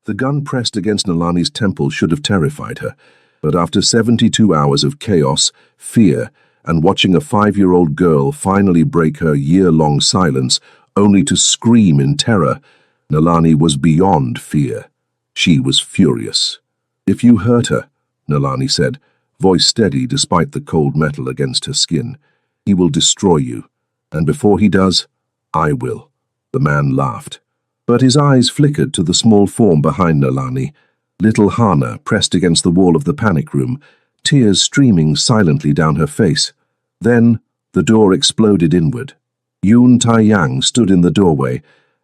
The gun pressed against Nalani's temple should have terrified her, but after 72 hours of chaos, fear, and watching a 5-year-old girl finally break her year-long silence only to scream in terror, Nalani was beyond fear. She was furious. "If you hurt her," Nalani said, voice steady despite the cold metal against her skin, "he will destroy you. And before he does, I will." The man laughed. But his eyes flickered to the small form behind Nalani, little Hana pressed against the wall of the panic room, tears streaming silently down her face. Then the door exploded inward. Yoon Tae-yang stood in the doorway,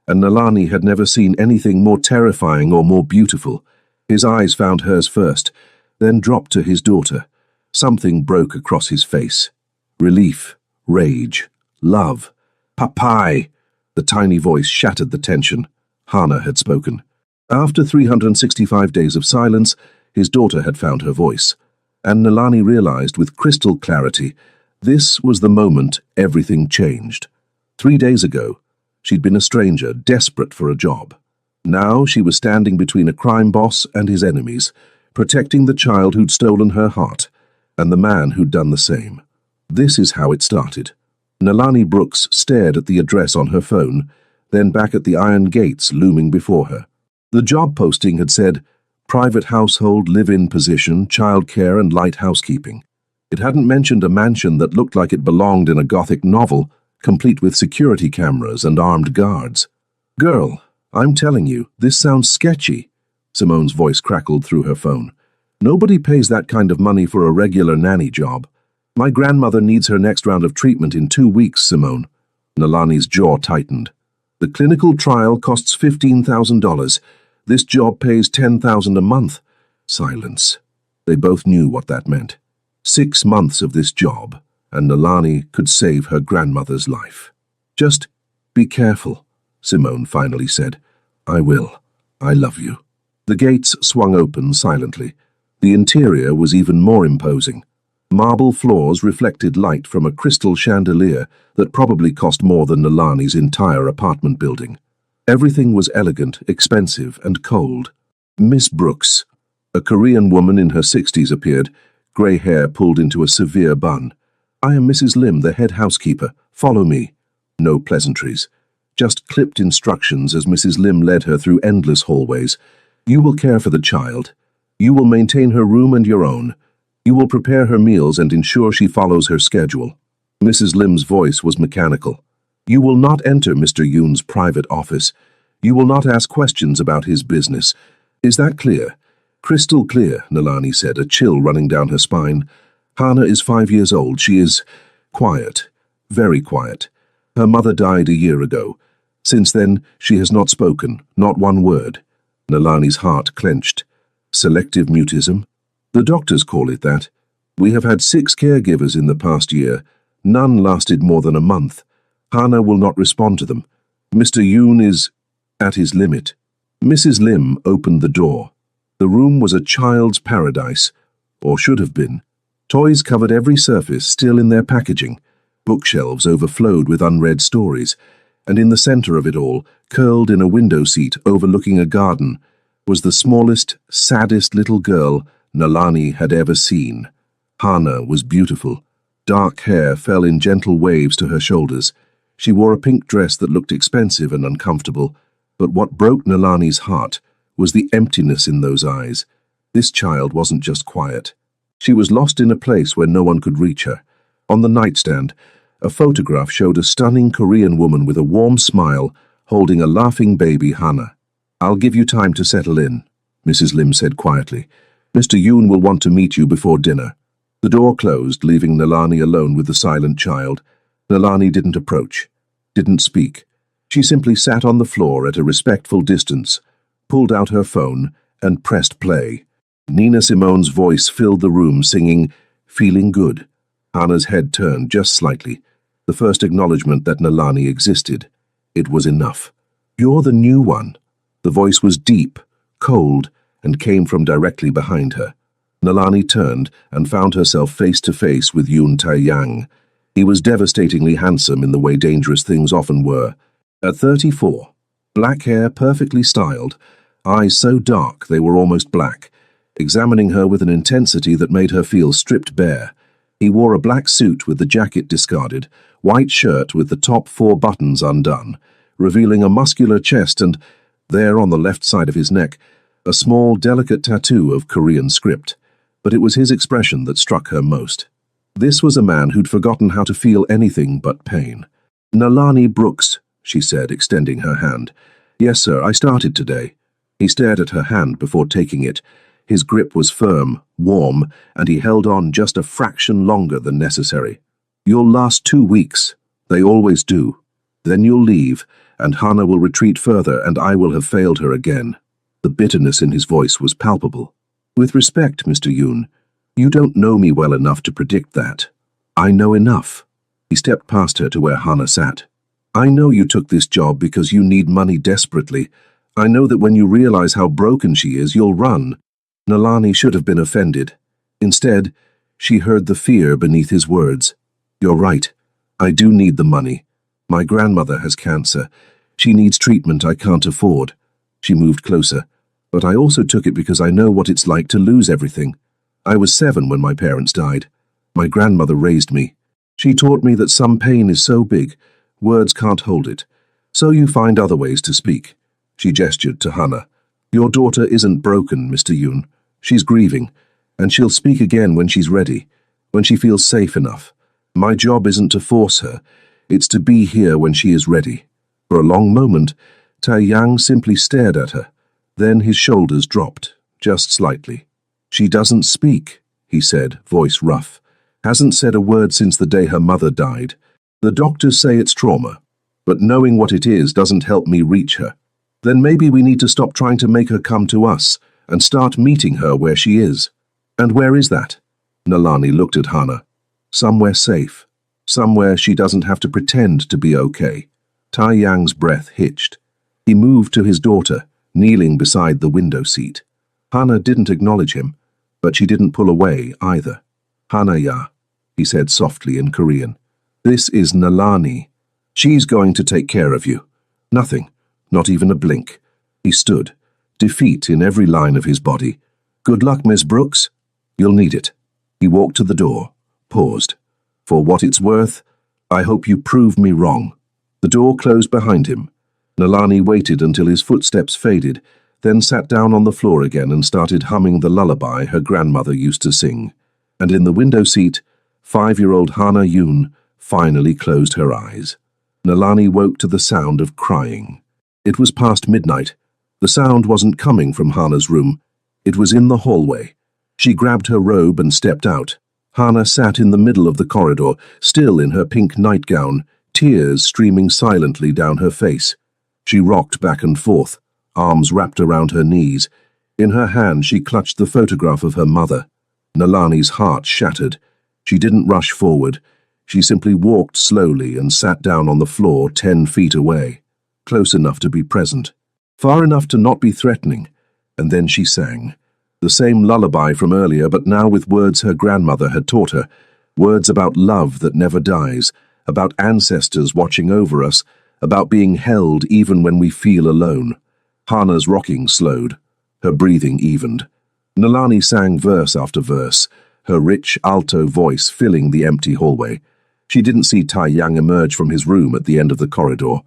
and Nalani had never seen anything more terrifying or more beautiful. His eyes found hers first, then dropped to his daughter. Something broke across his face. Relief, rage, love. "Papai!" The tiny voice shattered the tension. Hana had spoken. After 365 days of silence, his daughter had found her voice. And Nalani realized with crystal clarity, this was the moment everything changed. 3 days ago, she'd been a stranger, desperate for a job. Now she was standing between a crime boss and his enemies, protecting the child who'd stolen her heart, and the man who'd done the same. This is how it started. Nalani Brooks stared at the address on her phone, then back at the iron gates looming before her. The job posting had said, private household, live-in position, childcare and light housekeeping. It hadn't mentioned a mansion that looked like it belonged in a Gothic novel, complete with security cameras and armed guards. "Girl, I'm telling you, this sounds sketchy," Simone's voice crackled through her phone. "Nobody pays that kind of money for a regular nanny job. My grandmother needs her next round of treatment in 2 weeks, Simone." Nalani's jaw tightened. "The clinical trial costs $15,000. This job pays $10,000 a month." Silence. They both knew what that meant. 6 months of this job, and Nalani could save her grandmother's life. "Just be careful," Simone finally said. "I will. I love you." The gates swung open silently. The interior was even more imposing. Marble floors reflected light from a crystal chandelier that probably cost more than Nalani's entire apartment building. Everything was elegant, expensive, and cold. Miss Brooks, a Korean woman in her 60s, appeared, grey hair pulled into a severe bun. "I am Mrs. Lim, the head housekeeper. Follow me." No pleasantries. Just clipped instructions as Mrs. Lim led her through endless hallways. "You will care for the child. You will maintain her room and your own. You will prepare her meals and ensure she follows her schedule." Mrs. Lim's voice was mechanical. "You will not enter Mr. Yoon's private office. You will not ask questions about his business. Is that clear?" "Crystal clear," Nalani said, a chill running down her spine. "Hana is 5 years old. She is quiet, very quiet. Her mother died a year ago. Since then, she has not spoken, not one word." Nalani's heart clenched. "Selective mutism? The doctors call it that. We have had 6 caregivers in the past year. None lasted more than a month. Hana will not respond to them. Mr. Yoon is at his limit." Mrs. Lim opened the door. The room was a child's paradise, or should have been. Toys covered every surface, still in their packaging. Bookshelves overflowed with unread stories, and in the center of it all, curled in a window seat overlooking a garden, was the smallest, saddest little girl Nalani had ever seen. Hana was beautiful. Dark hair fell in gentle waves to her shoulders. She wore a pink dress that looked expensive and uncomfortable, but what broke Nalani's heart was the emptiness in those eyes. This child wasn't just quiet. She was lost in a place where no one could reach her. On the nightstand, a photograph showed a stunning Korean woman with a warm smile, holding a laughing baby Hana. "I'll give you time to settle in," Mrs. Lim said quietly. "Mr. Yoon will want to meet you before dinner." The door closed, leaving Nalani alone with the silent child. Nalani didn't approach, didn't speak. She simply sat on the floor at a respectful distance, pulled out her phone, and pressed play. Nina Simone's voice filled the room, singing, "Feeling Good." Hana's head turned just slightly, the first acknowledgement that Nalani existed. It was enough. "You're the new one." The voice was deep, cold, and came from directly behind her. Nalani turned and found herself face to face with Yoon Tae-yang. He was devastatingly handsome in the way dangerous things often were. At 34, black hair perfectly styled, eyes so dark they were almost black, examining her with an intensity that made her feel stripped bare. He wore a black suit with the jacket discarded, white shirt with the top 4 buttons undone, revealing a muscular chest and, there on the left side of his neck, a small, delicate tattoo of Korean script. But it was his expression that struck her most. This was a man who'd forgotten how to feel anything but pain. "Nalani Brooks," she said, extending her hand. "Yes, sir, I started today." He stared at her hand before taking it. His grip was firm, warm, and he held on just a fraction longer than necessary. "You'll last 2 weeks. They always do. Then you'll leave, and Hana will retreat further, and I will have failed her again." The bitterness in his voice was palpable. "With respect, Mr. Yoon, you don't know me well enough to predict that. I know enough." He stepped past her to where Hana sat. "I know you took this job because you need money desperately. I know that when you realize how broken she is, you'll run." Nalani should have been offended. Instead, she heard the fear beneath his words. "You're right. I do need the money. My grandmother has cancer. She needs treatment I can't afford." She moved closer. "But I also took it because I know what it's like to lose everything. I was 7 when my parents died. My grandmother raised me. She taught me that some pain is so big, words can't hold it. So you find other ways to speak." She gestured to Hana. "Your daughter isn't broken, Mr. Yoon. She's grieving, and she'll speak again when she's ready, when she feels safe enough. My job isn't to force her. It's to be here when she is ready." For a long moment, Tae-yang simply stared at her. Then his shoulders dropped, just slightly. "She doesn't speak," he said, voice rough. "Hasn't said a word since the day her mother died. The doctors say it's trauma, but knowing what it is doesn't help me reach her. Then maybe we need to stop trying to make her come to us and start meeting her where she is." "And where is that?" Nalani looked at Hana. "Somewhere safe. Somewhere she doesn't have to pretend to be okay." Tae-yang's breath hitched. He moved to his daughter, kneeling beside the window seat. Hana didn't acknowledge him, but she didn't pull away either. "Hana-ya," he said softly in Korean. "This is Nalani. She's going to take care of you." Nothing, not even a blink. He stood, defeat in every line of his body. "Good luck, Miss Brooks. You'll need it." He walked to the door, paused. "For what it's worth, I hope you prove me wrong." The door closed behind him. Nalani waited until his footsteps faded, then sat down on the floor again and started humming the lullaby her grandmother used to sing. And in the window seat, 5-year-old Hana Yoon finally closed her eyes. Nalani woke to the sound of crying. It was past midnight. The sound wasn't coming from Hana's room. It was in the hallway. She grabbed her robe and stepped out. Hana sat in the middle of the corridor, still in her pink nightgown, tears streaming silently down her face. She rocked back and forth, arms wrapped around her knees. In her hand she clutched the photograph of her mother. Nalani's heart shattered. She didn't rush forward. She simply walked slowly and sat down on the floor 10 feet away, close enough to be present, far enough to not be threatening. And then she sang. The same lullaby from earlier, but now with words her grandmother had taught her. Words about love that never dies, about ancestors watching over us, about being held even when we feel alone. Hana's rocking slowed. Her breathing evened. Nalani sang verse after verse, her rich alto voice filling the empty hallway. She didn't see Tae-yang emerge from his room at the end of the corridor.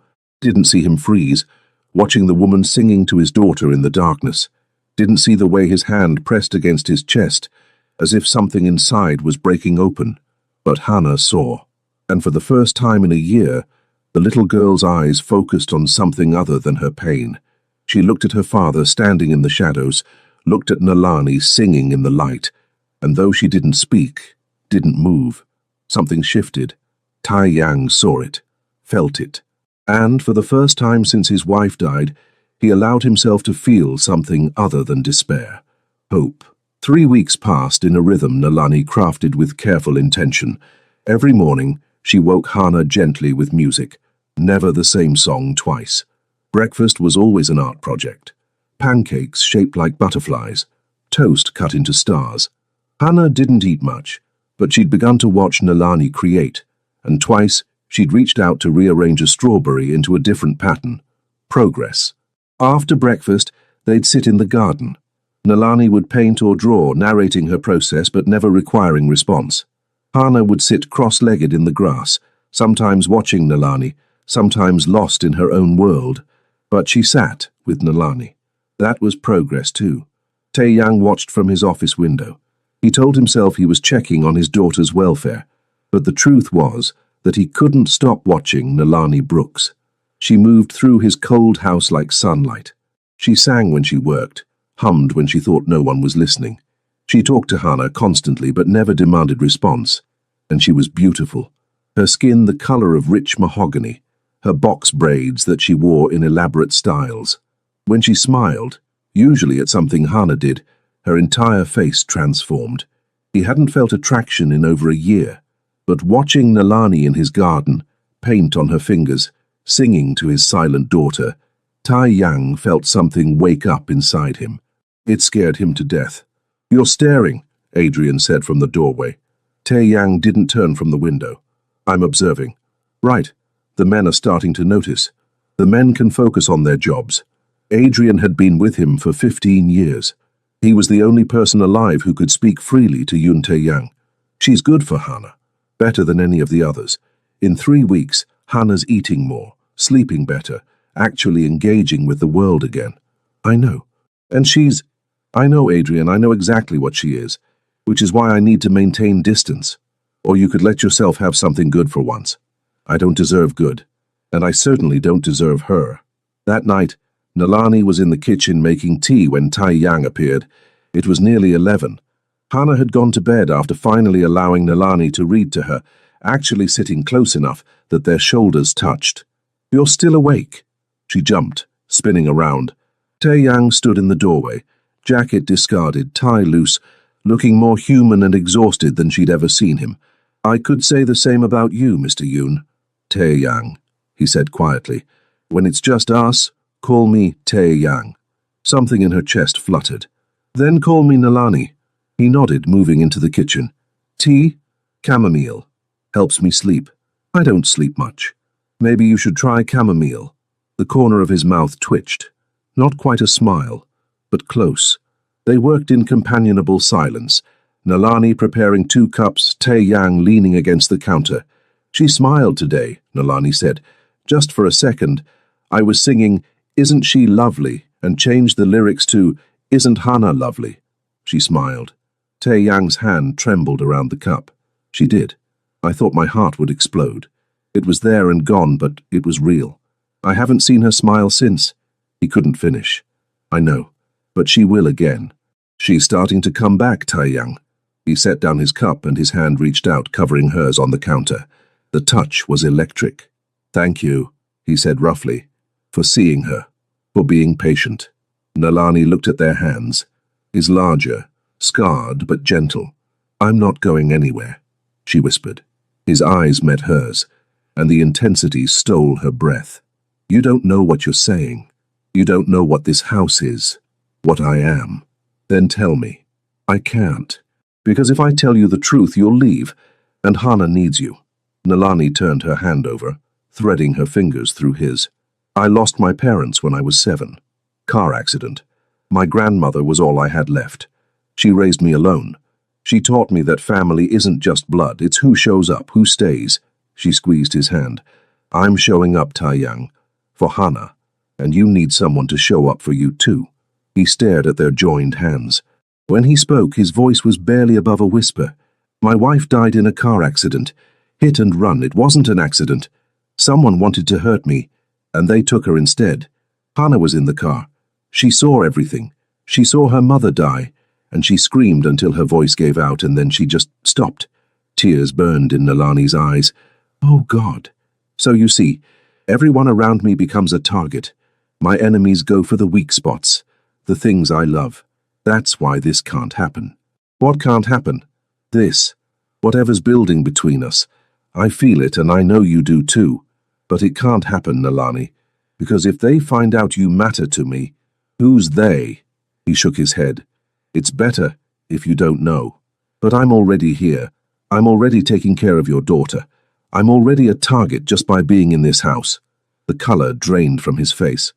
Didn't see him freeze, watching the woman singing to his daughter in the darkness. Didn't see the way his hand pressed against his chest, as if something inside was breaking open. But Hana saw. And for the first time in a year, the little girl's eyes focused on something other than her pain. She looked at her father standing in the shadows, looked at Nalani singing in the light, and though she didn't speak, didn't move, something shifted. Tae-yang saw it, felt it, and for the first time since his wife died, he allowed himself to feel something other than despair. Hope. 3 weeks passed in a rhythm Nalani crafted with careful intention. Every morning, she woke Hana gently with music, never the same song twice. Breakfast was always an art project. Pancakes shaped like butterflies, toast cut into stars. Hana didn't eat much, but she'd begun to watch Nalani create, and twice she'd reached out to rearrange a strawberry into a different pattern. Progress. After breakfast, They'd sit in the garden. Nalani would paint or draw, narrating her process but never requiring response. Hana would sit cross-legged in the grass, sometimes watching Nalani, sometimes lost in her own world. But she sat with Nalani. That was progress too. Tae-yang watched from his office window. He told himself he was checking on his daughter's welfare, but the truth was that he couldn't stop watching Nalani Brooks. She moved through his cold house like sunlight. She sang when she worked, hummed when she thought no one was listening. She talked to Hana constantly but never demanded response. And she was beautiful. Her skin the color of rich mahogany, her box braids that she wore in elaborate styles. When she smiled, usually at something Hana did, her entire face transformed. He hadn't felt attraction in over a year, but watching Nalani in his garden, paint on her fingers, singing to his silent daughter, Tae-yang felt something wake up inside him. It scared him to death. "You're staring," Adrian said from the doorway. Tae-yang didn't turn from the window. "I'm observing." "Right. The men are starting to notice. The men can focus on their jobs." Adrian had been with him for 15 years. He was the only person alive who could speak freely to Yun Tae-yang. "She's good for Hana. Better than any of the others. In 3 weeks, Hana's eating more, sleeping better, actually engaging with the world again." "I know. And she's—" "I know, Adrian, I know exactly what she is, which is why I need to maintain distance. Or you could let yourself have something good for once. I don't deserve good, and I certainly don't deserve her." That night, Nalani was in the kitchen making tea when Tae-yang appeared. It was nearly 11. Hana had gone to bed after finally allowing Nalani to read to her, actually sitting close enough that their shoulders touched. "You're still awake." She jumped, spinning around. Tae-yang stood in the doorway, jacket discarded, tie loose, looking more human and exhausted than she'd ever seen him. "I could say the same about you, Mr. Yoon." "Tae-yang," he said quietly. "When it's just us, call me Tae-yang." Something in her chest fluttered. "Then call me Nalani." He nodded, moving into the kitchen. "Tea? Chamomile. Helps me sleep. I don't sleep much. Maybe you should try chamomile." The corner of his mouth twitched. Not quite a smile, but close. They worked in companionable silence, Nalani preparing 2 cups, Tae-yang leaning against the counter. "She smiled today," Nalani said. "Just for a second. I was singing, 'Isn't she lovely?' and changed the lyrics to, 'Isn't Hana lovely?'" She smiled. Tae-yang's hand trembled around the cup. "She did. I thought my heart would explode. It was there and gone, but it was real. I haven't seen her smile since." He couldn't finish. "I know, but she will again." "She's starting to come back, Tae-yang." He set down his cup and his hand reached out, covering hers on the counter. The touch was electric. "Thank you," he said roughly, "for seeing her, for being patient." Nalani looked at their hands. His larger, scarred but gentle. "I'm not going anywhere," she whispered. His eyes met hers, and the intensity stole her breath. "You don't know what you're saying. You don't know what this house is, what I am. Then tell me." "I can't. Because if I tell you the truth, you'll leave, and Hana needs you." Nalani turned her hand over, threading her fingers through his. "I lost my parents when I was 7. Car accident. My grandmother was all I had left. She raised me alone. She taught me that family isn't just blood, it's who shows up, who stays." She squeezed his hand. "I'm showing up, Tae-yang, for Hana, and you need someone to show up for you too." He stared at their joined hands. When he spoke, his voice was barely above a whisper. "My wife died in a car accident. Hit and run. It wasn't an accident. Someone wanted to hurt me, and they took her instead. Hana was in the car. She saw everything. She saw her mother die, and she screamed until her voice gave out, and then she just stopped." Tears burned in Nalani's eyes. "Oh, God. So you see, everyone around me becomes a target. My enemies go for the weak spots, the things I love. That's why this can't happen." "What can't happen?" "This. Whatever's building between us. I feel it, and I know you do too. But it can't happen, Nalani, because if they find out you matter to me—" "Who's they?" He shook his head. "It's better if you don't know. But I'm already here. I'm already taking care of your daughter. I'm already a target just by being in this house." The color drained from his face.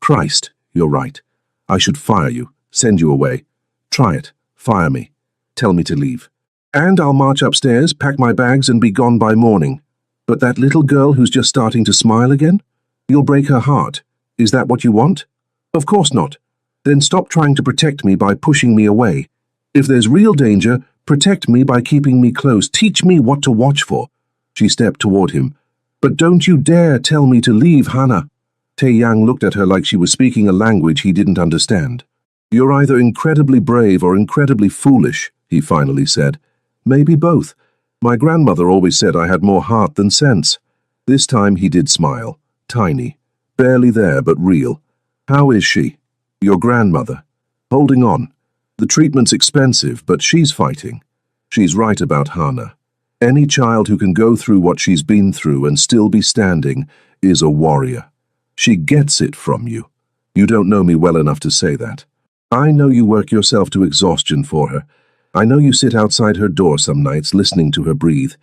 "Christ, you're right. I should fire you, send you away. Try it. Fire me. Tell me to leave. And I'll march upstairs, pack my bags, and be gone by morning. But that little girl who's just starting to smile again? You'll break her heart. Is that what you want? Of course not. Then stop trying to protect me by pushing me away. If there's real danger, protect me by keeping me close. Teach me what to watch for. She stepped toward him. But don't you dare tell me to leave, Hannah. Tae-yang looked at her like she was speaking a language he didn't understand. You're either incredibly brave or incredibly foolish, he finally said. Maybe both. My grandmother always said I had more heart than sense. This time he did smile. Tiny. Barely there, but real. How is she? Your grandmother. Holding on. The treatment's expensive, but she's fighting. She's right about Hannah. Any child who can go through what she's been through and still be standing is a warrior. She gets it from you. You don't know me well enough to say that. I know you work yourself to exhaustion for her. I know you sit outside her door some nights listening to her breathe.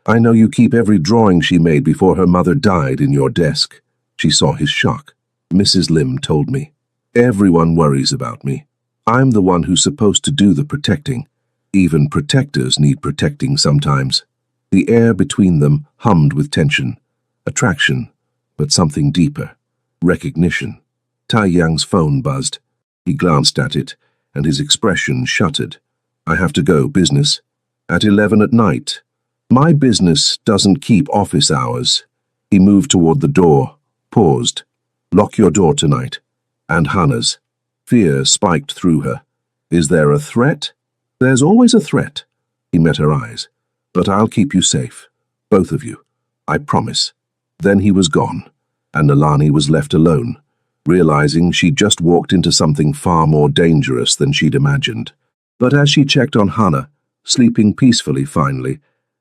I know you keep every drawing she made before her mother died in your desk. She saw his shock. Mrs. Lim told me. Everyone worries about me. I'm the one who's supposed to do the protecting. Even protectors need protecting sometimes. The air between them hummed with tension. Attraction, but something deeper. Recognition. Tae-yang's phone buzzed. He glanced at it, and his expression shuttered. I have to go, business. At 11 at night. My business doesn't keep office hours. He moved toward the door, paused. Lock your door tonight. And Hannah's. Fear spiked through her. Is there a threat? There's always a threat. He met her eyes. But I'll keep you safe. Both of you. I promise. Then he was gone, and Nalani was left alone, realizing she'd just walked into something far more dangerous than she'd imagined. But as she checked on Hannah, sleeping peacefully finally,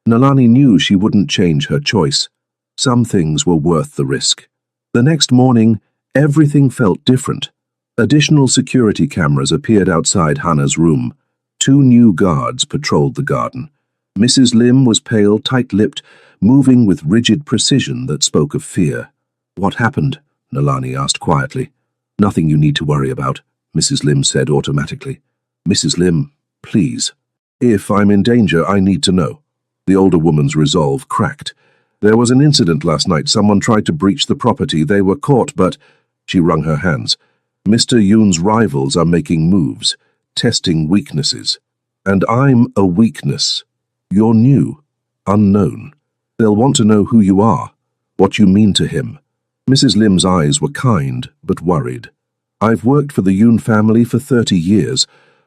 Nalani knew she wouldn't change her choice. Some things were worth the risk. The next morning, everything felt different. Additional security cameras appeared outside Hannah's room. 2 new guards patrolled the garden. Mrs. Lim was pale, tight-lipped, moving with rigid precision that spoke of fear. What happened? Nalani asked quietly. Nothing you need to worry about, Mrs. Lim said automatically. Mrs. Lim, please. If I'm in danger, I need to know. The older woman's resolve cracked. There was an incident last night. Someone tried to breach the property. They were caught, but... She wrung her hands. Mr. Yoon's rivals are making moves, testing weaknesses. And I'm a weakness. You're new, unknown. They'll want to know who you are, what you mean to him. Mrs. Lim's eyes were kind, but worried. I've worked for the Yoon family for 30 years.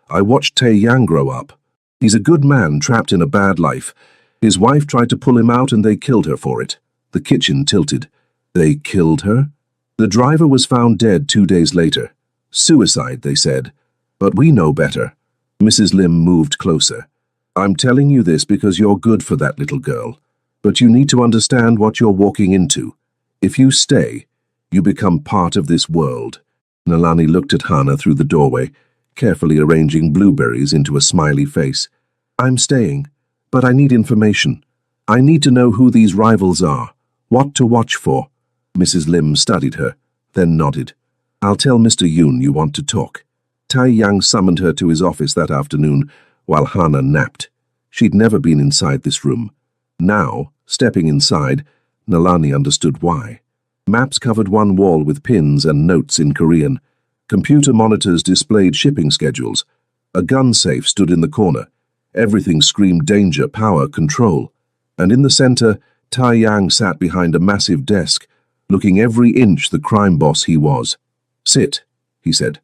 I watched Tae-yang grow up. He's a good man trapped in a bad life. His wife tried to pull him out and they killed her for it. The kitchen tilted. They killed her? The driver was found dead 2 days later. Suicide, they said. But we know better. Mrs. Lim moved closer. I'm telling you this because you're good for that little girl. But you need to understand what you're walking into. If you stay, you become part of this world. Nalani looked at Hannah through the doorway, carefully arranging blueberries into a smiley face. I'm staying, but I need information. I need to know who these rivals are, what to watch for. Mrs. Lim studied her, then nodded. I'll tell Mr. Yoon you want to talk. Tae-yang summoned her to his office that afternoon, while Hannah napped. She'd never been inside this room. Now, stepping inside, Nalani understood why. Maps covered one wall with pins and notes in Korean. Computer monitors displayed shipping schedules. A gun safe stood in the corner. Everything screamed danger, power, control. And in the center, Tae-yang sat behind a massive desk, looking every inch the crime boss he was. Sit, he said.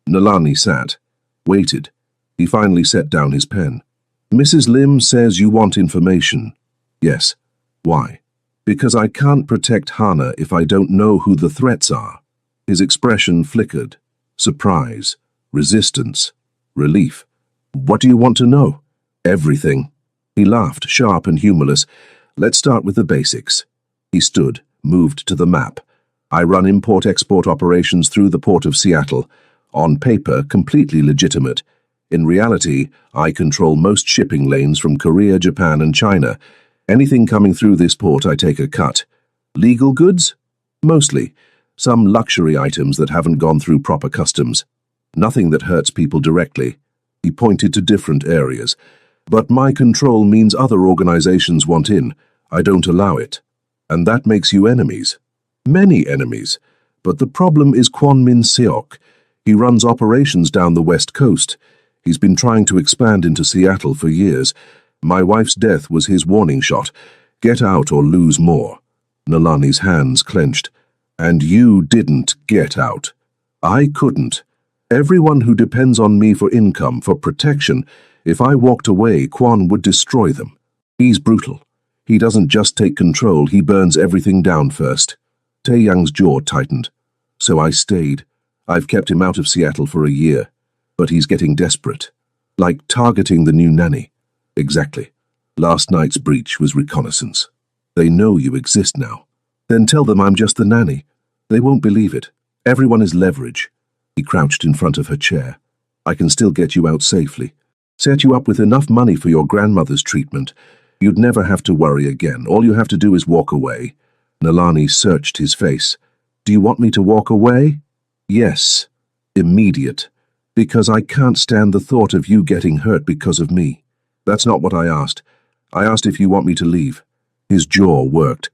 Nalani sat, waited. He finally set down his pen. Mrs. Lim says you want information. Yes. Why? Because I can't protect Hannah if I don't know who the threats are. His expression flickered. Surprise, resistance, relief. What do you want to know? Everything. He laughed, sharp and humorless. Let's start with the basics. He stood, moved to the map. I run import-export operations through the port of Seattle. On paper, completely legitimate. In reality, I control most shipping lanes from Korea, Japan, and China. Anything coming through this port, I take a cut. Legal goods? Mostly. Some luxury items that haven't gone through proper customs. Nothing that hurts people directly. He pointed to different areas. But my control means other organizations want in. I don't allow it. And that makes you enemies. Many enemies. But the problem is Kwon Min Seok. He runs operations down the West Coast. He's been trying to expand into Seattle for years. My wife's death was his warning shot. Get out or lose more. Nalani's hands clenched. And you didn't get out. I couldn't. Everyone who depends on me for income, for protection, if I walked away, Kwon would destroy them. He's brutal. He doesn't just take control, he burns everything down first. Tae-young's jaw tightened. So I stayed. I've kept him out of Seattle for a year. But he's getting desperate. Like targeting the new nanny. Exactly. Last night's breach was reconnaissance. They know you exist now. Then tell them I'm just the nanny. They won't believe it. Everyone is leverage. He crouched in front of her chair. I can still get you out safely. Set you up with enough money for your grandmother's treatment. You'd never have to worry again. All you have to do is walk away. Nalani searched his face. Do you want me to walk away? Yes. Immediate. Because I can't stand the thought of you getting hurt because of me. That's not what I asked. I asked if you want me to leave. His jaw worked.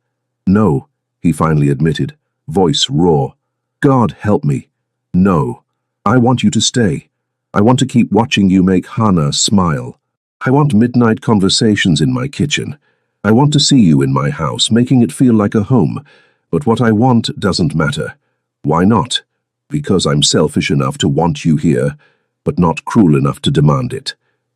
No, he finally admitted, voice raw. God help me. No. I want you to stay. I want to keep watching you make Hana smile. I want midnight conversations in my kitchen. I want to see you in my house, making it feel like a home. But what I want doesn't matter. Why not? Because I'm selfish enough to want you here, but not cruel enough to demand it.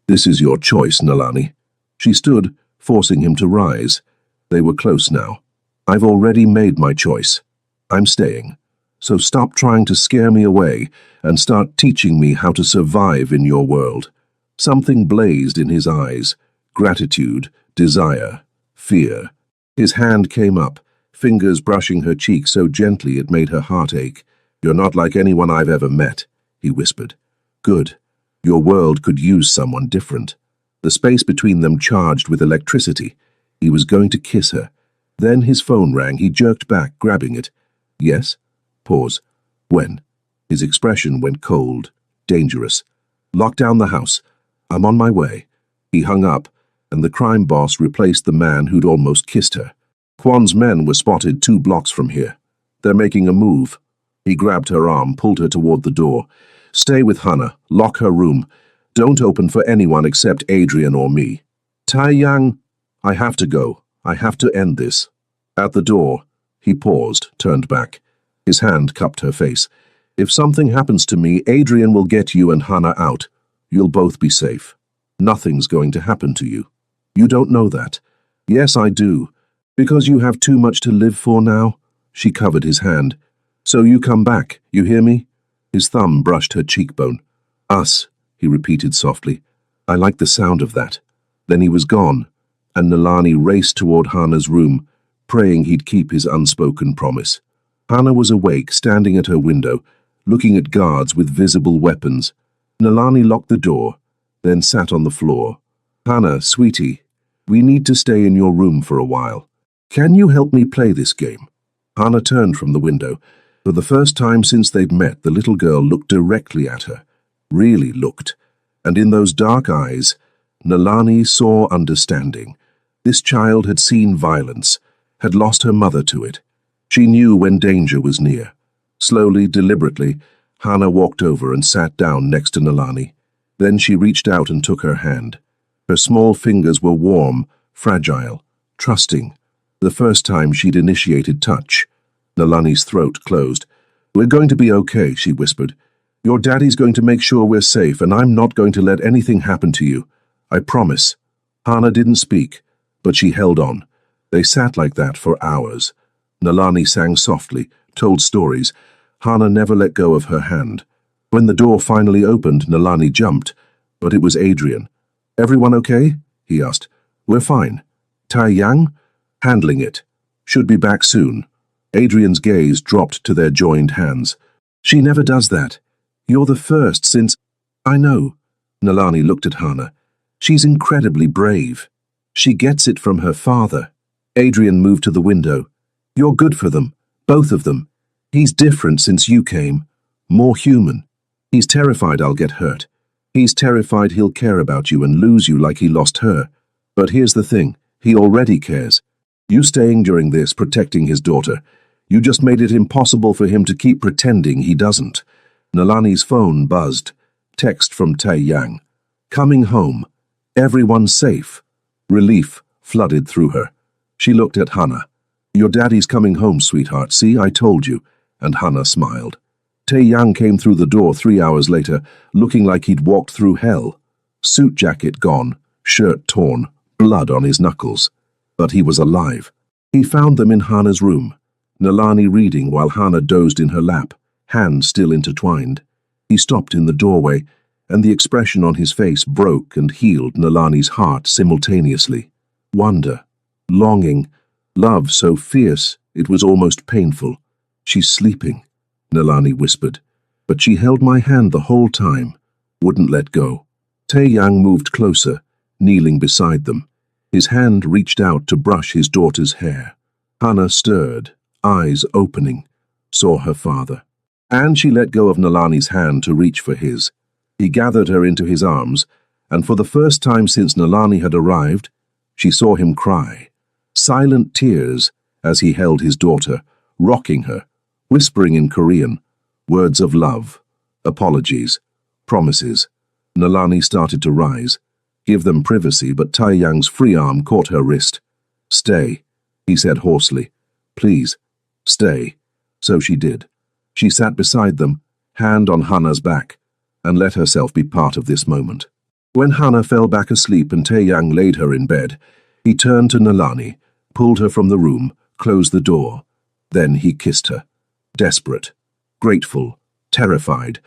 This is your choice, Nalani. She stood, forcing him to rise. They were close now. I've already made my choice. I'm staying. So stop trying to scare me away and start teaching me how to survive in your world. Something blazed in his eyes. Gratitude, desire, fear. His hand came up, fingers brushing her cheek so gently it made her heart ache. You're not like anyone I've ever met, he whispered. Good. Your world could use someone different. The space between them charged with electricity. He was going to kiss her. Then his phone rang. He jerked back, grabbing it. Yes? Pause. When? His expression went cold, dangerous. Lock down the house. I'm on my way. He hung up, and the crime boss replaced the man who'd almost kissed her. Kwon's men were spotted 2 blocks from here. They're making a move. He grabbed her arm, pulled her toward the door. Stay with Hana. Lock her room. Don't open for anyone except Adrian or me. Tae-young, I have to go. I have to end this. At the door, he paused, turned back. His hand cupped her face. If something happens to me, Adrian will get you and Hana out. You'll both be safe. Nothing's going to happen to you. You don't know that. Yes, I do. Because you have too much to live for now? She covered his hand. So you come back, you hear me? His thumb brushed her cheekbone. Us, he repeated softly. I like the sound of that. Then he was gone, and Nalani raced toward Hana's room, praying he'd keep his unspoken promise. Hana was awake, standing at her window, looking at guards with visible weapons. Nalani locked the door, then sat on the floor. Hana, sweetie, we need to stay in your room for a while. Can you help me play this game? Hana turned from the window. For the first time since they'd met, the little girl looked directly at her. Really looked. And in those dark eyes, Nalani saw understanding. This child had seen violence, had lost her mother to it. She knew when danger was near. Slowly, deliberately, Hana walked over and sat down next to Nalani. Then she reached out and took her hand. Her small fingers were warm, fragile, trusting. The first time she'd initiated touch. Nalani's throat closed. We're going to be okay, she whispered. Your daddy's going to make sure we're safe, and I'm not going to let anything happen to you. I promise. Hana didn't speak, but she held on. They sat like that for hours. Nalani sang softly, told stories. Hana never let go of her hand. When the door finally opened, Nalani jumped, but it was Adrian. Everyone okay? He asked. We're fine. Tae-young? Handling it. Should be back soon. Adrian's gaze dropped to their joined hands. She never does that. You're the first since... I know. Nalani looked at Hana. She's incredibly brave. She gets it from her father. Adrian moved to the window. You're good for them, both of them. He's different since you came. More human. He's terrified I'll get hurt. He's terrified he'll care about you and lose you like he lost her. But here's the thing, he already cares. You staying during this, protecting his daughter, you just made it impossible for him to keep pretending he doesn't. Nalani's phone buzzed. Text from Tae-yang. Coming home. Everyone's safe. Relief flooded through her. She looked at Hana. Your daddy's coming home, sweetheart. See, I told you. And Hana smiled. Tae-yang came through the door 3 hours later, looking like he'd walked through hell. Suit jacket gone, shirt torn, blood on his knuckles. But he was alive. He found them in Hana's room. Nalani reading while Hana dozed in her lap, hands still intertwined. He stopped in the doorway, and the expression on his face broke and healed Nalani's heart simultaneously. Wonder, longing, love so fierce it was almost painful. She's sleeping, Nalani whispered, but she held my hand the whole time, wouldn't let go. Tae-yang moved closer, kneeling beside them. His hand reached out to brush his daughter's hair. Hana stirred, eyes opening, saw her father. And she let go of Nalani's hand to reach for his. He gathered her into his arms, and for the first time since Nalani had arrived, she saw him cry. Silent tears as he held his daughter, rocking her, whispering in Korean, words of love, apologies, promises. Nalani started to rise, give them privacy, but Tae-yang's free arm caught her wrist. Stay, he said hoarsely. Please, stay. So she did. She sat beside them, hand on Hana's back, and let herself be part of this moment. When Hana fell back asleep and Tae-yang laid her in bed, he turned to Nalani, pulled her from the room, closed the door. Then he kissed her. Desperate, grateful, terrified,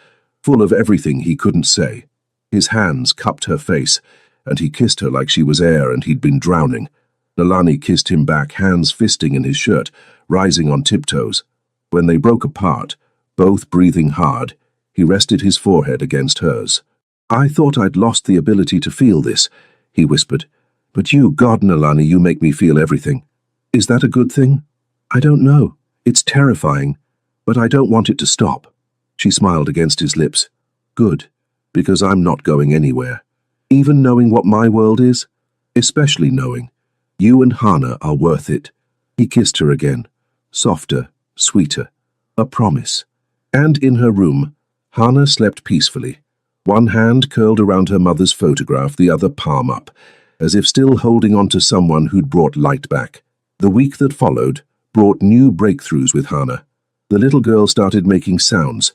full of everything he couldn't say. His hands cupped her face, and he kissed her like she was air and he'd been drowning. Nalani kissed him back, hands fisting in his shirt, rising on tiptoes. When they broke apart, both breathing hard, he rested his forehead against hers. I thought I'd lost the ability to feel this, he whispered. But you, God, Nalani, you make me feel everything. Is that a good thing? I don't know. It's terrifying, but I don't want it to stop. She smiled against his lips. Good, because I'm not going anywhere. Even knowing what my world is, especially knowing you and Hana are worth it. He kissed her again, softer, sweeter, a promise. And in her room, Hana slept peacefully, one hand curled around her mother's photograph, the other palm up, as if still holding on to someone who'd brought light back. The week that followed brought new breakthroughs with Hana. The little girl started making sounds,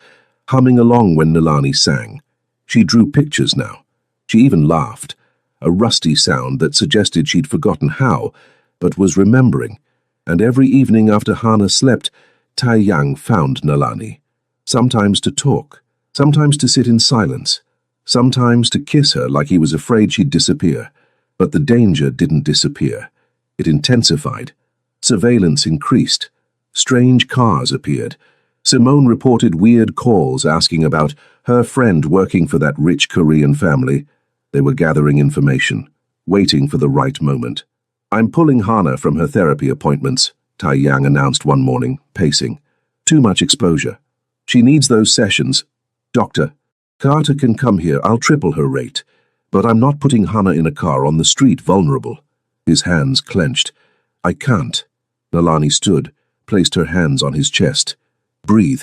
humming along when Nalani sang. She drew pictures now. She even laughed, a rusty sound that suggested she'd forgotten how, but was remembering. And every evening after Hana slept, Tae-yang found Nalani, sometimes to talk, sometimes to sit in silence, sometimes to kiss her like he was afraid she'd disappear. But the danger didn't disappear. It intensified. Surveillance increased. Strange cars appeared. Simone reported weird calls asking about her friend working for that rich Korean family. They were gathering information, waiting for the right moment. I'm pulling Hana from her therapy appointments, Tae-yang announced one morning, pacing. Too much exposure. She needs those sessions. Doctor, Carter can come here, I'll triple her rate. But I'm not putting Hana in a car on the street vulnerable. His hands clenched. I can't. Nalani stood, placed her hands on his chest. Breathe.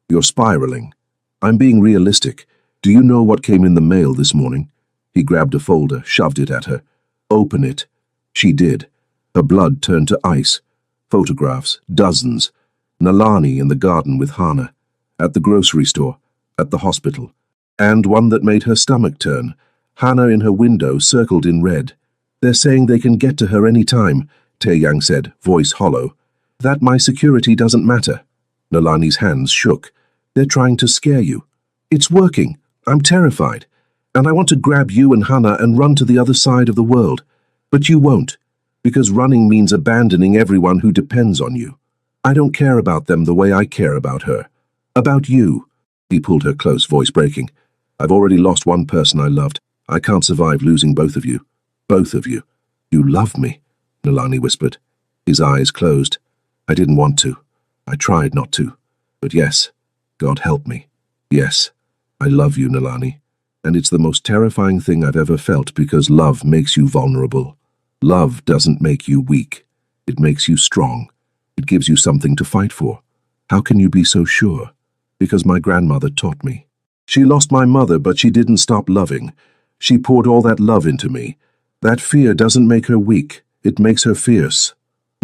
You're spiraling. I'm being realistic. Do you know what came in the mail this morning? He grabbed a folder, shoved it at her. Open it. She did. Her blood turned to ice. Photographs, dozens. Nalani in the garden with Hana. At the grocery store. At the hospital. And one that made her stomach turn. Hana in her window, circled in red. They're saying they can get to her any time, Tae-yang said, voice hollow. That my security doesn't matter. Nalani's hands shook. They're trying to scare you. It's working. I'm terrified. And I want to grab you and Hana and run to the other side of the world. But you won't, because running means abandoning everyone who depends on you. I don't care about them the way I care about her. About you. He pulled her close, voice breaking. I've already lost one person I loved. I can't survive losing both of you. Both of you. You love me, Nalani whispered. His eyes closed. I didn't want to. I tried not to. But yes, God help me. Yes. I love you, Nalani. And it's the most terrifying thing I've ever felt because love makes you vulnerable. Love doesn't make you weak. It makes you strong. It gives you something to fight for. How can you be so sure? Because my grandmother taught me. She lost my mother, but she didn't stop loving. She poured all that love into me. That fear doesn't make her weak. It makes her fierce.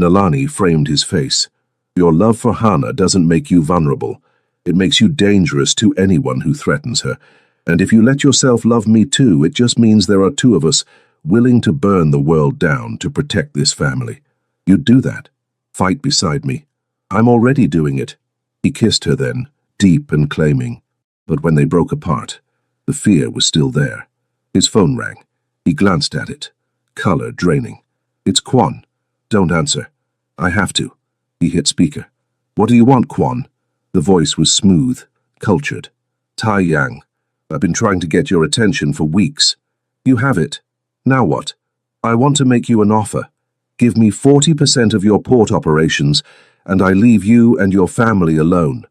Nalani framed his face. Your love for Hana doesn't make you vulnerable. It makes you dangerous to anyone who threatens her. And if you let yourself love me too, it just means there are two of us willing to burn the world down to protect this family. You'd do that. Fight beside me. I'm already doing it. He kissed her then, deep and claiming. But when they broke apart, the fear was still there. His phone rang. He glanced at it. Color draining. It's Quan. Don't answer. I have to. He hit speaker. What do you want, Quan? The voice was smooth, cultured. Tai Yang. I've been trying to get your attention for weeks. You have it. Now what? I want to make you an offer. Give me 40% of your port operations, and I leave you and your family alone.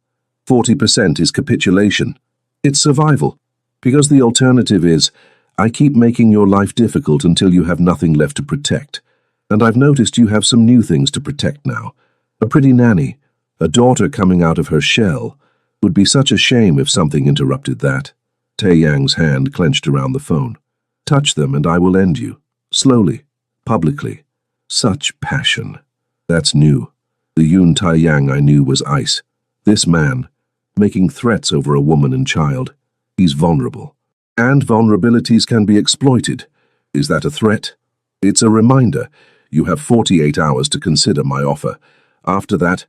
40% is capitulation. It's survival. Because the alternative is, I keep making your life difficult until you have nothing left to protect. And I've noticed you have some new things to protect now. A pretty nanny, a daughter coming out of her shell. Would be such a shame if something interrupted that. Tai Yang's hand clenched around the phone. Touch them and I will end you. Slowly. Publicly. Such passion. That's new. The Yun Tai Yang I knew was ice. This man, making threats over a woman and child. He's vulnerable. And vulnerabilities can be exploited. Is that a threat? It's a reminder. You have 48 hours to consider my offer. After that,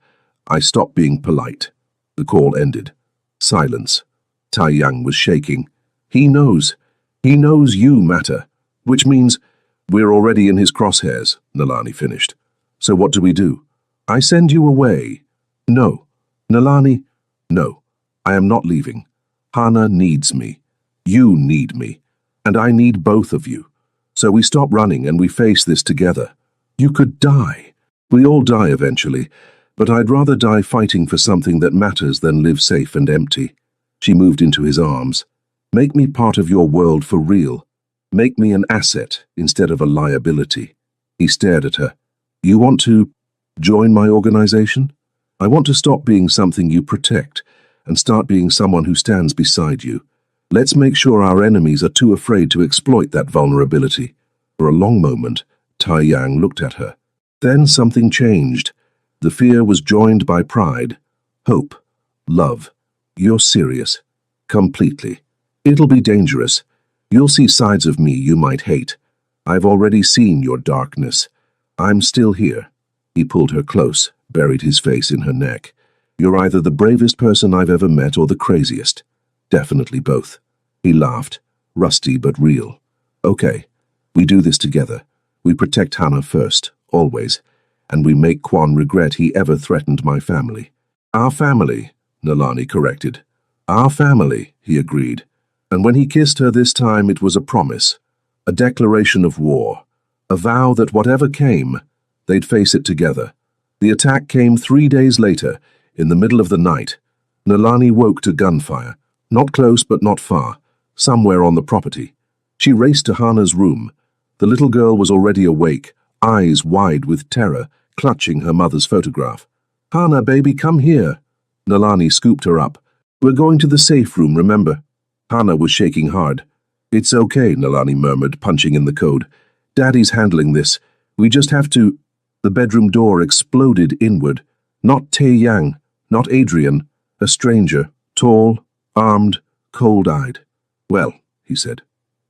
I stop being polite. The call ended. Silence. Tai Yang was shaking. He knows. He knows you matter. Which means we're already in his crosshairs, Nalani finished. So what do we do? I send you away. No. Nalani, no. I am not leaving. Hana needs me. You need me. And I need both of you. So we stop running and we face this together. You could die. We all die eventually, but I'd rather die fighting for something that matters than live safe and empty. She moved into his arms. Make me part of your world for real. Make me an asset instead of a liability. He stared at her. You want to join my organization? I want to stop being something you protect and start being someone who stands beside you. Let's make sure our enemies are too afraid to exploit that vulnerability. For a long moment, Tai Yang looked at her. Then something changed. The fear was joined by pride, hope, love. You're serious. Completely. It'll be dangerous. You'll see sides of me you might hate. I've already seen your darkness. I'm still here. He pulled her close, buried his face in her neck. You're either the bravest person I've ever met or the craziest. Definitely both. He laughed, rusty but real. Okay, we do this together. We protect Hana first, always, and we make Quan regret he ever threatened my family. Our family, Nalani corrected. Our family, he agreed. And when he kissed her this time, it was a promise, a declaration of war, a vow that whatever came, they'd face it together. The attack came 3 days later, in the middle of the night. Nalani woke to gunfire, not close but not far, somewhere on the property. She raced to Hana's room. The little girl was already awake, eyes wide with terror, clutching her mother's photograph. Hana, baby, come here. Nalani scooped her up. We're going to the safe room, remember? Hana was shaking hard. It's okay, Nalani murmured, punching in the code. Daddy's handling this. We just have to... The bedroom door exploded inward. Not Tai Yang, not Adrian, a stranger, tall, armed, cold-eyed. Well, he said,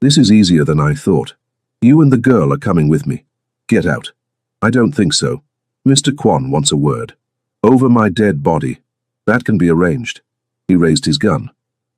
this is easier than I thought. You and the girl are coming with me. Get out. I don't think so. Mr. Quan wants a word. Over my dead body. That can be arranged. He raised his gun.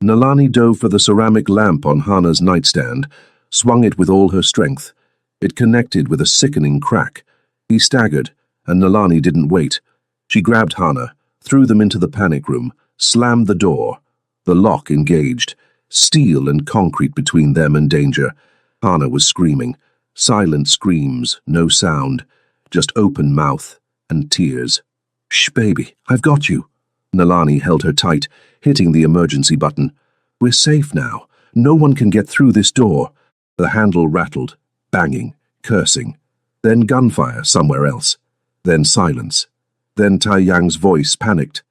Nalani dove for the ceramic lamp on Hana's nightstand, swung it with all her strength. It connected with a sickening crack. He staggered, and Nalani didn't wait. She grabbed Hana, threw them into the panic room, slammed the door. The lock engaged, steel and concrete between them and danger. Hana was screaming. Silent screams, no sound, just open mouth and tears. Shh, baby, I've got you. Nalani held her tight, hitting the emergency button. We're safe now. No one can get through this door. The handle rattled, banging, cursing. Then gunfire somewhere else. Then silence. Then Taeyang's voice panicked.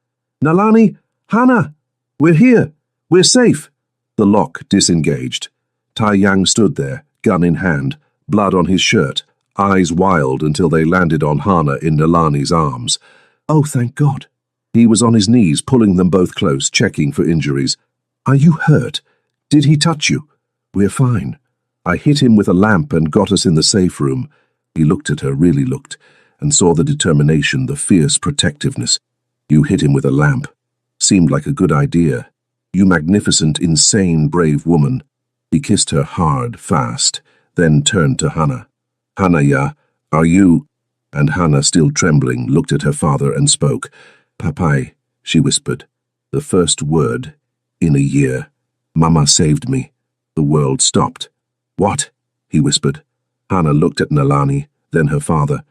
Nalani! Hana! We're here! We're safe! The lock disengaged. Taeyang stood there, gun in hand, blood on his shirt, eyes wild until they landed on Hana in Nalani's arms. Oh, thank God. He was on his knees, pulling them both close, checking for injuries. Are you hurt? Did he touch you? We're fine. I hit him with a lamp and got us in the safe room. He looked at her, really looked, and saw the determination, the fierce protectiveness. You hit him with a lamp. Seemed like a good idea. You magnificent, insane, brave woman. He kissed her hard, fast, then turned to Hana. Hana, ya, are you? And Hana, still trembling, looked at her father and spoke. Papai, she whispered. The first word in a year. Mama saved me. The world stopped. What? He whispered. Hana looked at Nalani, then her father.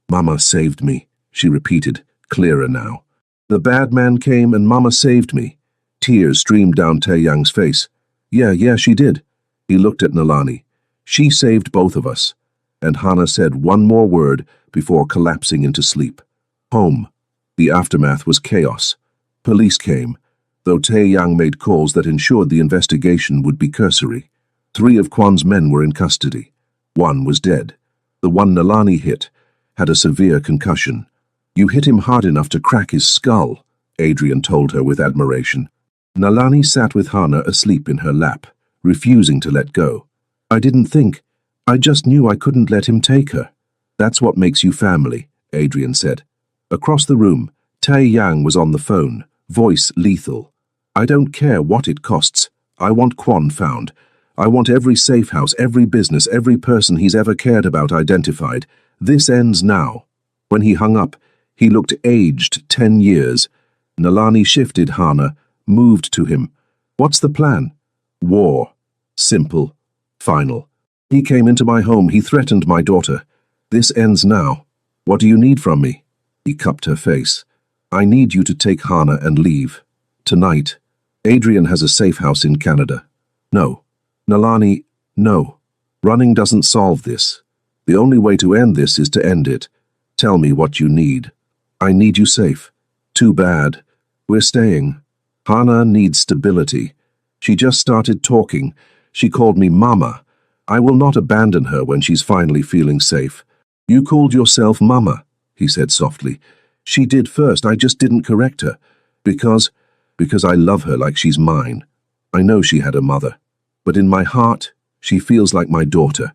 Mama saved me, she repeated, clearer now. The bad man came and Mama saved me. Tears streamed down Taeyang's face. Yeah, she did. He looked at Nalani. She saved both of us. And Hana said one more word before collapsing into sleep. Home. The aftermath was chaos. Police came, though Taeyang made calls that ensured the investigation would be cursory. 3 of Kwan's men were in custody. 1 was dead. The one Nalani hit had a severe concussion. You hit him hard enough to crack his skull, Adrian told her with admiration. Nalani sat with Hana asleep in her lap, refusing to let go. I didn't think. I just knew I couldn't let him take her. That's what makes you family, Adrian said. Across the room, Taeyang was on the phone, voice lethal. I don't care what it costs. I want Kwan found. I want every safe house, every business, every person he's ever cared about identified. This ends now. When he hung up, he looked aged 10 years. Nalani shifted Hana, moved to him. What's the plan? War. Simple. Final. He came into my home. He threatened my daughter. This ends now. What do you need from me? He cupped her face. I need you to take Hana and leave. Tonight. Adrian has a safe house in Canada. No. Nalani, no. Running doesn't solve this. The only way to end this is to end it. Tell me what you need. I need you safe. Too bad. We're staying. Hana needs stability. She just started talking. She called me Mama. I will not abandon her when she's finally feeling safe. You called yourself Mama, he said softly. She did first. I just didn't correct her. Because I love her like she's mine. I know she had a mother. But in my heart, she feels like my daughter,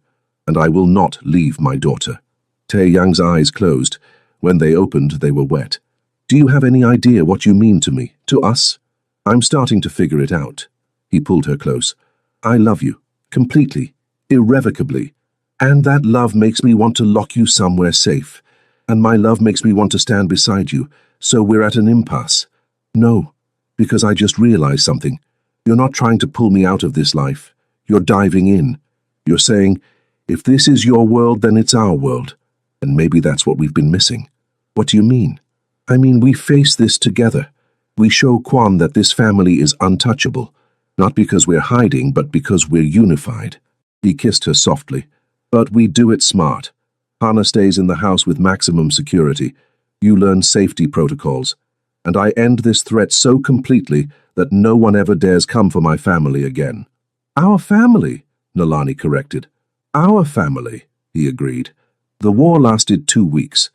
and I will not leave my daughter. Taeyang's eyes closed. When they opened, they were wet. Do you have any idea what you mean to me, to us? I'm starting to figure it out. He pulled her close. I love you, completely, irrevocably. And that love makes me want to lock you somewhere safe. And my love makes me want to stand beside you, so we're at an impasse. No, because I just realized something. You're not trying to pull me out of this life. You're diving in. You're saying, if this is your world, then it's our world. And maybe that's what we've been missing. What do you mean? I mean, we face this together. We show Kwan that this family is untouchable. Not because we're hiding, but because we're unified. He kissed her softly. But we do it smart. Hana stays in the house with maximum security. You learn safety protocols. And I end this threat so completely that no one ever dares come for my family again. Our family, Nalani corrected. Our family, he agreed. The war lasted 2 weeks.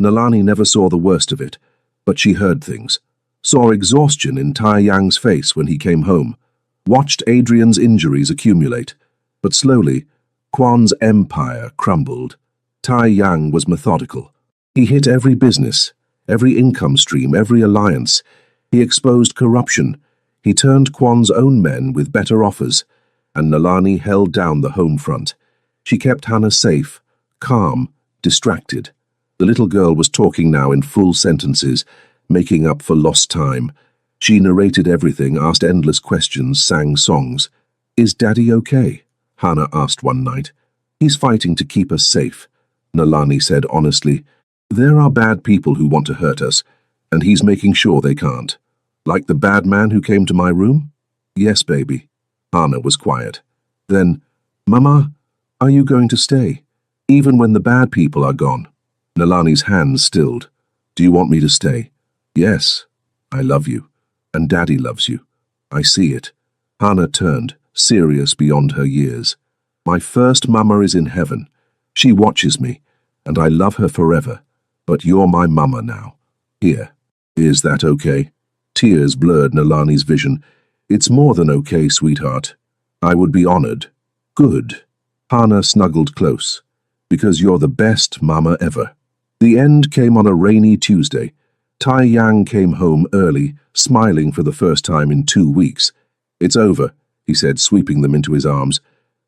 Nalani never saw the worst of it, but she heard things. Saw exhaustion in Taeyang's face when he came home. Watched Adrian's injuries accumulate. But slowly, Kwan's empire crumbled. Taeyang was methodical. He hit every business, every income stream, every alliance. He exposed corruption. He turned Kwan's own men with better offers, and Nalani held down the home front. She kept Hana safe, calm, distracted. The little girl was talking now in full sentences, making up for lost time. She narrated everything, asked endless questions, sang songs. Is Daddy okay? Hana asked one night. He's fighting to keep us safe, Nalani said honestly. There are bad people who want to hurt us, and he's making sure they can't. Like the bad man who came to my room? Yes, baby. Hana was quiet. Then, Mama, are you going to stay, even when the bad people are gone? Nalani's hands stilled. Do you want me to stay? Yes. I love you. And Daddy loves you. I see it. Hana turned, serious beyond her years. My first mama is in heaven. She watches me, and I love her forever. But you're my mama now. Here. Is that okay? Tears blurred Nalani's vision. It's more than okay, sweetheart. I would be honored. Good. Hana snuggled close. Because you're the best mama ever. The end came on a rainy Tuesday. Tai Yang came home early, smiling for the first time in 2 weeks. It's over, he said, sweeping them into his arms.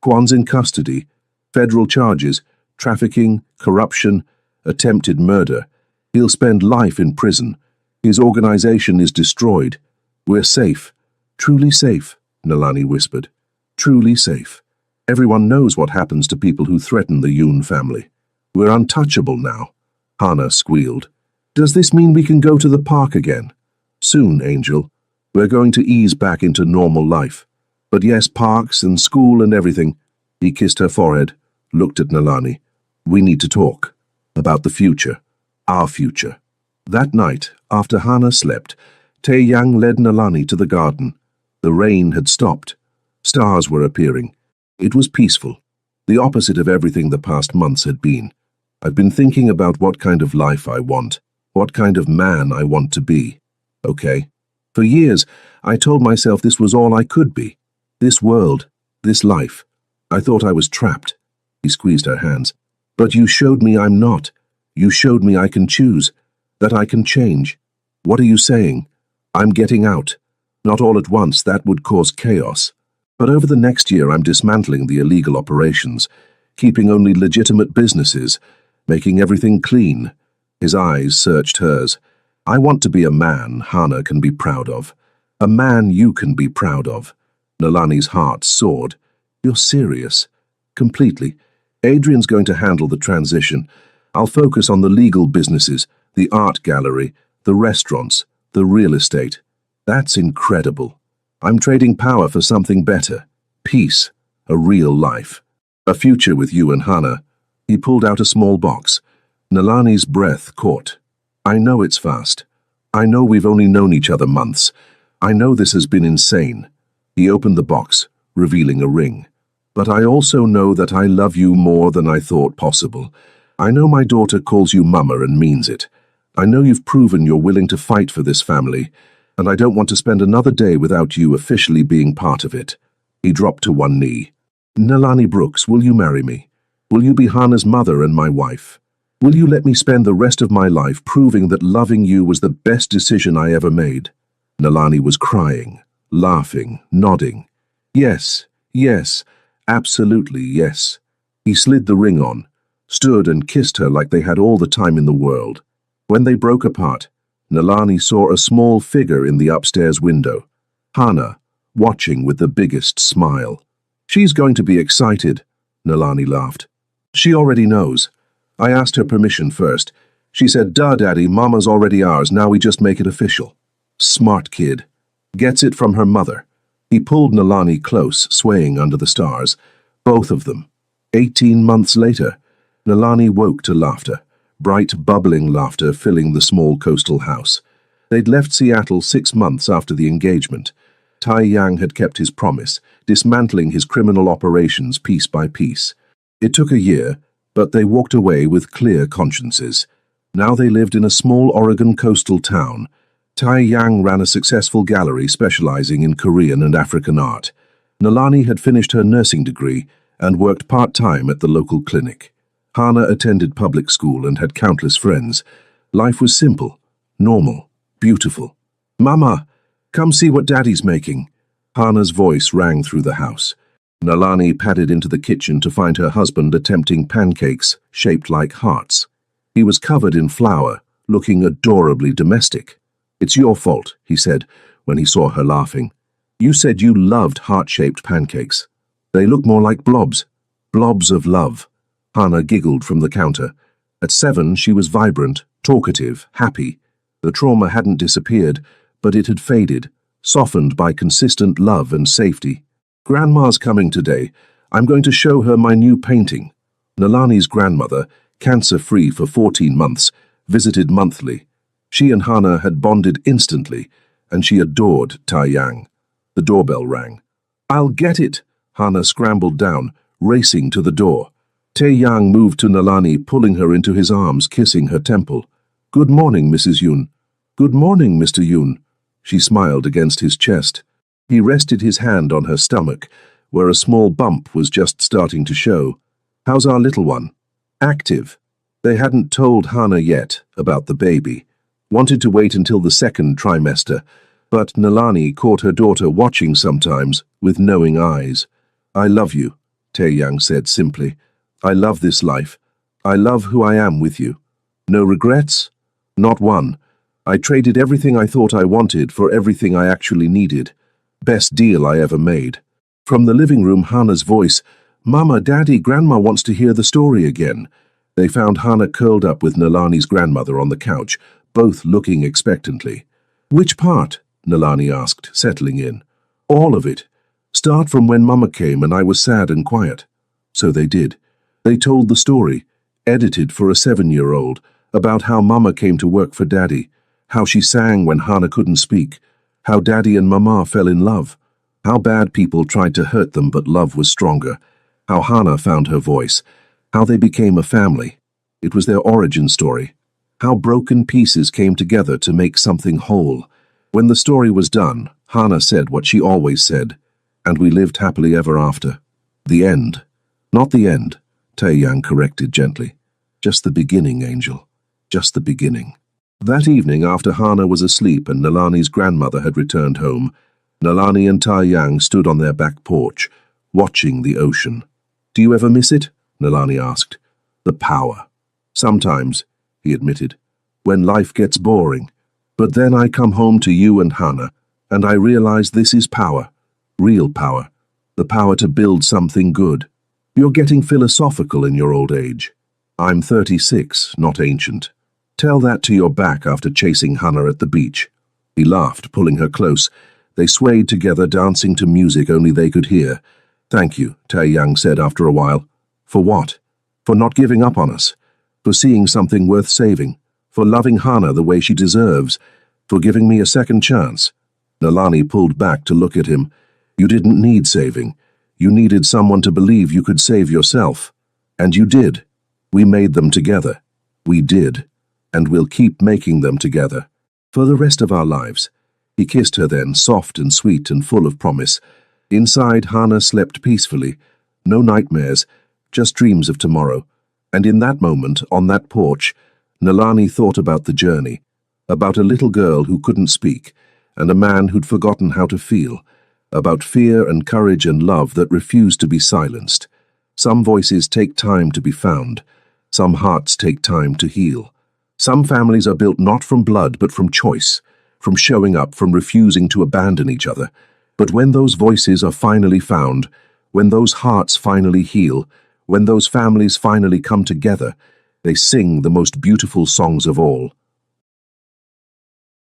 Kwan's in custody. Federal charges, trafficking, corruption, attempted murder. He'll spend life in prison. His organization is destroyed. We're safe. Truly safe, Nalani whispered. Truly safe. Everyone knows what happens to people who threaten the Yoon family. We're untouchable now. Hana squealed. Does this mean we can go to the park again? Soon, Angel. We're going to ease back into normal life. But yes, parks and school and everything. He kissed her forehead, looked at Nalani. We need to talk. About the future. Our future. That night, after Hana slept, Tae Yang led Nalani to the garden. The rain had stopped. Stars were appearing. It was peaceful. The opposite of everything the past months had been. I've been thinking about what kind of life I want. What kind of man I want to be. Okay. For years, I told myself this was all I could be. This world, this life. I thought I was trapped. He squeezed her hands. But you showed me I'm not. You showed me I can choose. That I can change. What are you saying? I'm getting out. Not all at once, that would cause chaos. But over the next year I'm dismantling the illegal operations, keeping only legitimate businesses, making everything clean. His eyes searched hers. I want to be a man Hana can be proud of. A man you can be proud of. Nalani's heart soared. You're serious. Completely. Adrian's going to handle the transition. I'll focus on the legal businesses, the art gallery, the restaurants, the real estate. That's incredible. I'm trading power for something better. Peace. A real life. A future with you and Hana. He pulled out a small box. Nalani's breath caught. I know it's fast. I know we've only known each other months. I know this has been insane. He opened the box, revealing a ring. But I also know that I love you more than I thought possible. I know my daughter calls you Mama and means it. I know you've proven you're willing to fight for this family, and I don't want to spend another day without you officially being part of it. He dropped to one knee. Nalani Brooks, will you marry me? Will you be Hana's mother and my wife? Will you let me spend the rest of my life proving that loving you was the best decision I ever made? Nalani was crying, laughing, nodding. Yes, yes, absolutely yes. He slid the ring on, stood and kissed her like they had all the time in the world. When they broke apart, Nalani saw a small figure in the upstairs window. Hana, watching with the biggest smile. She's going to be excited, Nalani laughed. She already knows. I asked her permission first. She said, duh, Daddy, Mama's already ours, now we just make it official. Smart kid. Gets it from her mother. He pulled Nalani close, swaying under the stars. Both of them. 18 months later, Nalani woke to laughter. Bright, bubbling laughter filling the small coastal house. They'd left Seattle 6 months after the engagement. Tai Yang had kept his promise, dismantling his criminal operations piece by piece. It took a year, but they walked away with clear consciences. Now they lived in a small Oregon coastal town. Tai Yang ran a successful gallery specializing in Korean and African art. Nalani had finished her nursing degree and worked part-time at the local clinic. Hana attended public school and had countless friends. Life was simple, normal, beautiful. Mama, come see what Daddy's making. Hana's voice rang through the house. Nalani padded into the kitchen to find her husband attempting pancakes shaped like hearts. He was covered in flour, looking adorably domestic. It's your fault, he said, when he saw her laughing. You said you loved heart-shaped pancakes. They look more like blobs. Blobs of love. Hana giggled from the counter. At 7, she was vibrant, talkative, happy. The trauma hadn't disappeared, but it had faded, softened by consistent love and safety. Grandma's coming today. I'm going to show her my new painting. Nalani's grandmother, cancer-free for 14 months, visited monthly. She and Hana had bonded instantly, and she adored Taiyang. The doorbell rang. "I'll get it!" Hana scrambled down, racing to the door. Taeyang moved to Nalani, pulling her into his arms, kissing her temple. "Good morning, Mrs. Yoon." "Good morning, Mr. Yoon." She smiled against his chest. He rested his hand on her stomach, where a small bump was just starting to show. "How's our little one?" "Active." They hadn't told Hana yet about the baby. Wanted to wait until the second trimester, but Nalani caught her daughter watching sometimes with knowing eyes. "I love you," Taeyang said simply. "I love this life. I love who I am with you. No regrets? Not one. I traded everything I thought I wanted for everything I actually needed. Best deal I ever made." From the living room, Hana's voice, "Mama, Daddy, Grandma wants to hear the story again." They found Hana curled up with Nalani's grandmother on the couch, both looking expectantly. "Which part?" Nalani asked, settling in. "All of it. Start from when Mama came and I was sad and quiet." So they did. They told the story, edited for a 7-year-old, about how Mama came to work for Daddy, how she sang when Hana couldn't speak, how Daddy and Mama fell in love, how bad people tried to hurt them but love was stronger, how Hana found her voice, how they became a family. It was their origin story. How broken pieces came together to make something whole. When the story was done, Hana said what she always said, "And we lived happily ever after." The end. "Not the end," Taeyang corrected gently. "Just the beginning, Angel. Just the beginning." That evening, after Hana was asleep and Nalani's grandmother had returned home, Nalani and Taeyang stood on their back porch, watching the ocean. "Do you ever miss it?" Nalani asked. "The power." "Sometimes," he admitted, "when life gets boring. But then I come home to you and Hana, and I realize this is power. Real power. The power to build something good. You're getting philosophical in your old age. I'm 36, not ancient. Tell that to your back after chasing Hana at the beach." He laughed, pulling her close. They swayed together, dancing to music only they could hear. "Thank you," Taeyang said after a while. "For what?" "For not giving up on us. For seeing something worth saving. For loving Hana the way she deserves. For giving me a second chance." Nalani pulled back to look at him. "You didn't need saving. You needed someone to believe you could save yourself. And you did. We made them together. We did. And we'll keep making them together. For the rest of our lives." He kissed her then, soft and sweet and full of promise. Inside, Hana slept peacefully. No nightmares, just dreams of tomorrow. And in that moment, on that porch, Nalani thought about the journey. About a little girl who couldn't speak, and a man who'd forgotten how to feel. About fear and courage and love that refused to be silenced. Some voices take time to be found. Some hearts take time to heal. Some families are built not from blood but from choice, from showing up, from refusing to abandon each other. But when those voices are finally found, when those hearts finally heal, when those families finally come together, they sing the most beautiful songs of all.